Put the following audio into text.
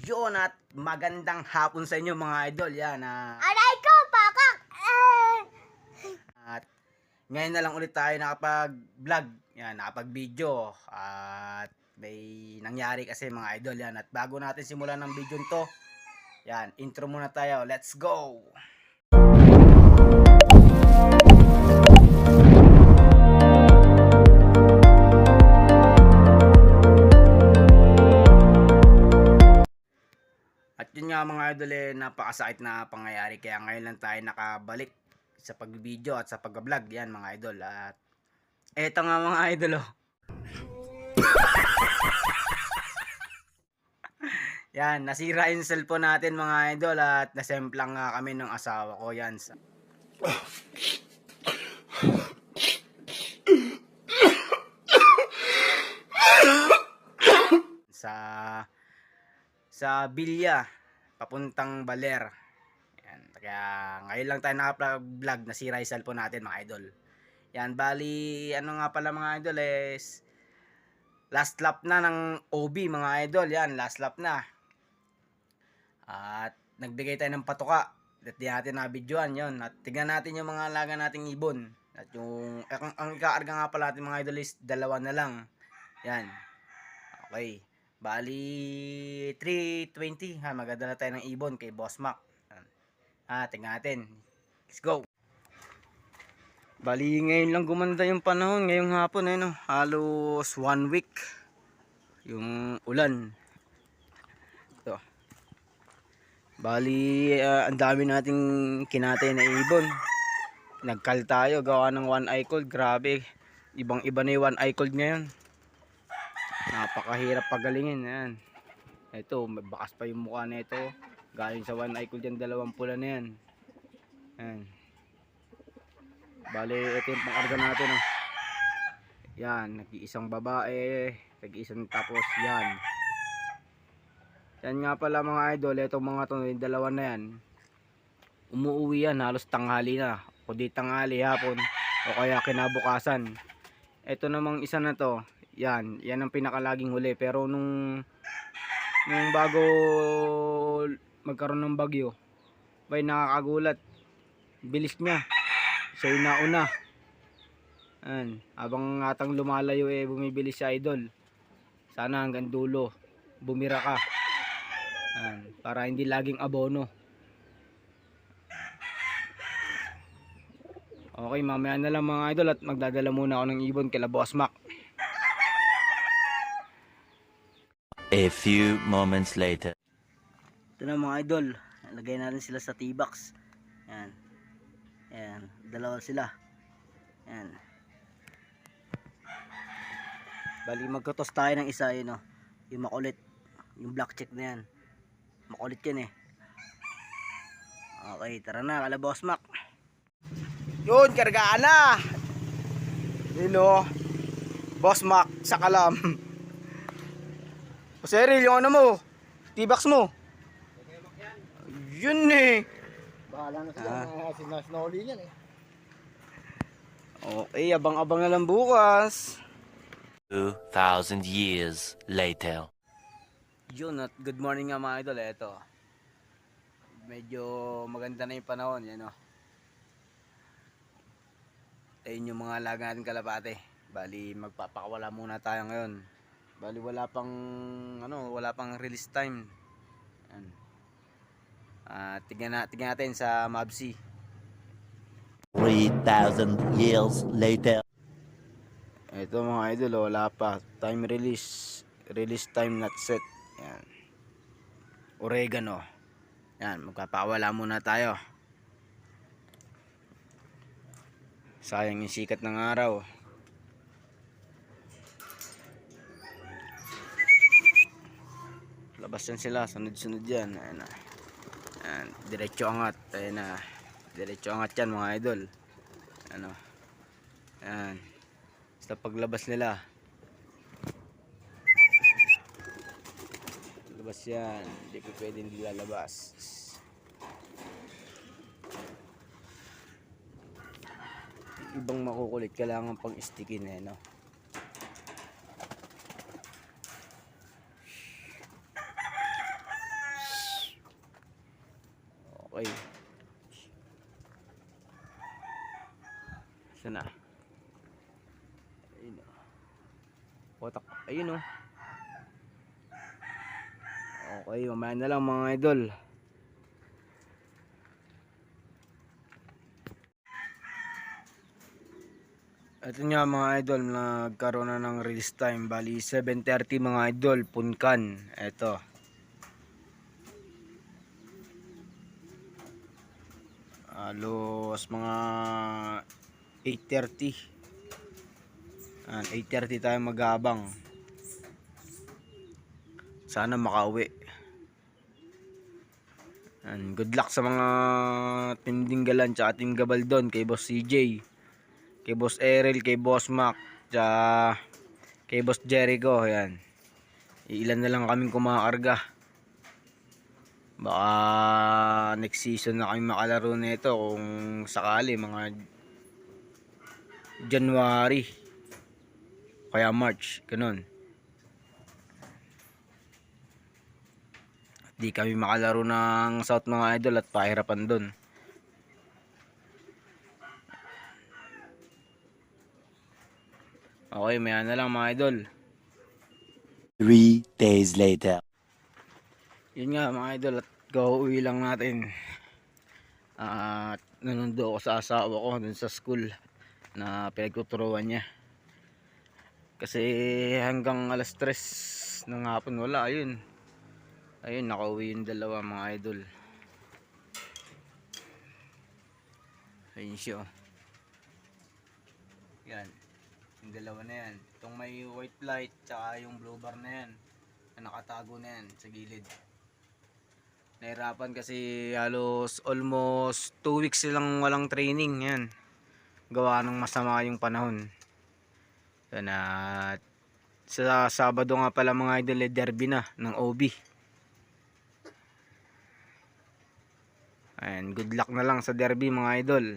Yun at magandang hapon sa inyo mga idol. Yan Aray ko, pakak! at ngayon na lang ulit tayo nakapag-vlog. Yan, nakapag-video. At may nangyari kasi mga idol. Yan, at bago natin simulan ng video to, yan, intro muna tayo. Let's go! At yun nga mga idol, napakasakit na pangyayari, kaya ngayon lang tayo nakabalik sa pag-video at sa pag-vlog. Yan mga idol, at eto nga mga idol, oh. Yan, nasira yung cellphone natin mga idol, at nasemplang nga kami ng asawa ko. Yan sa Bilya papuntang Baler. Yan, kaya ngayon lang tayo nakapag-vlog, nasira yung cellphone natin mga idol. Yan, bali ano nga pala mga idol, is last lap na ng OB mga idol. Yan, last lap na. At nagbigay tayo ng patuka. At di natin na-videoan yun. At tignan natin yung mga alaga nating ibon. At yung ang ikaarga nga pala natin mga idol is dalawa na lang. Yan. Okay. Bali 320 ha, magdadala tayo ng ibon kay Boss Mac. Tingnan natin. Let's go. Bali ngayon lang gumanda yung panahon, ngayong hapon no. Halos 1 week yung ulan. Ito. Bali ang dami nating kinatay na ibon. Nagkal tayo gawa ng one eye cold. Grabe. Ibang-iba na yung one eye cold ngayon. Napakahirap pagalingin. Yan. Ito, may bakas pa yung mukha nito. Galing sa one eye cold yan, dalawang pula na yan. Yan. Bale, ito yung pang-arga natin. Oh. Yan, nag-iisang babae, nag-iisang tapos yan. Yan nga pala mga idol, itong mga to, yung dalawa na yan. Umuuwi yan, halos tanghali na. O di tanghali, hapon, o kaya kinabukasan. Ito namang isa na to, yan ang pinakalaging huli. Pero nung bago magkaroon ng bagyo, bay nakakagulat, bilis niya, siya yung nauna. Habang atang lumalayo bumibilis si idol. Sana hanggang dulo bumira ka, para hindi laging abono. Okay, mamaya na lang mga idol, at magdadala muna ako ng ibon kay Boss Mac. A few moments later. Ito na mga idol, lagay natin sila sa T-box. Yan, dalawa sila. Yan. Bali magkatos tayo ng isa, yun oh. Yung makulit, yung black check na yan. Makulit yan eh. Okay, tara na kala Boss Mac. Yun, kargaan na. Yun oh, Boss Mac sa kalam. O Cyril, yung ano mo, T-box mo. Yun eh. Bahala na sila, sinasnoli niyan eh. Okay, abang-abang na lang bukas. 2,000 years later. Yun, at good morning nga mga idol. Ito, medyo maganda na yung panahon. Yan o. Ayun yung mga alaga natin kalapate. Bali magpapakawala muna tayo ngayon. Bali wala pang release time. Yan. Tingnan natin sa Mabsi. 3,000 years later. Ito mga idol, wala pa. Time release time not set. Yan. Oregano. Yan, magpapakawala muna tayo. Sayang yung sikat ng araw. Labas yan sila, sunod-sunod yan. Ayan na. Ayan, diretso angat. Ayan na. Diretso angat yan mga idol. Ano? Ayan. Basta paglabas nila, labas yan. Hindi ko pwedeng lalabas. Ibang makukulit, kailangan pang istikin no? Okay. Sana. Ayun. Potak. Ayun oh. Okay, mamaya na lang mga idol. Ito nga mga idol, nagkaroon na ng release time. Bali 7:30 mga idol, Punkan. Ito. Halos mga 8:30. 8:30 tayo mag-aabang. Sana makauwi. And good luck sa mga Team Dinggalan tsaka Team Gabaldon, kay Boss CJ, kay Boss Errol, kay Boss Mac, tsaka kay Boss Jericho. Yan. Ilan na lang kaming kumakarga. Baka next season na kami makalaro nito kung sakali, mga January kaya March, ganun. At di kami makalaro ng South mga idol at pahirapan dun. Okay, maya na lang mga idol. 3 days later. Yun nga mga idol, at gauwi lang natin. At nanundo ako sa asawa ko dun sa school na pinagtuturuan niya. Kasi hanggang alas 3 ng hapon wala. Ayun, nakauwi yung dalawa mga idol. Ayun siya. Yan, yung dalawa na yan. Itong may white light tsaka yung blue bar na yan, na nakatago na yan sa gilid. Nahirapan kasi halos almost 2 weeks silang walang training. Yan, gawa ng masama yung panahon. Yan, at sa Sabado nga pala mga idol, derby na ng OB. And good luck na lang sa derby mga idol.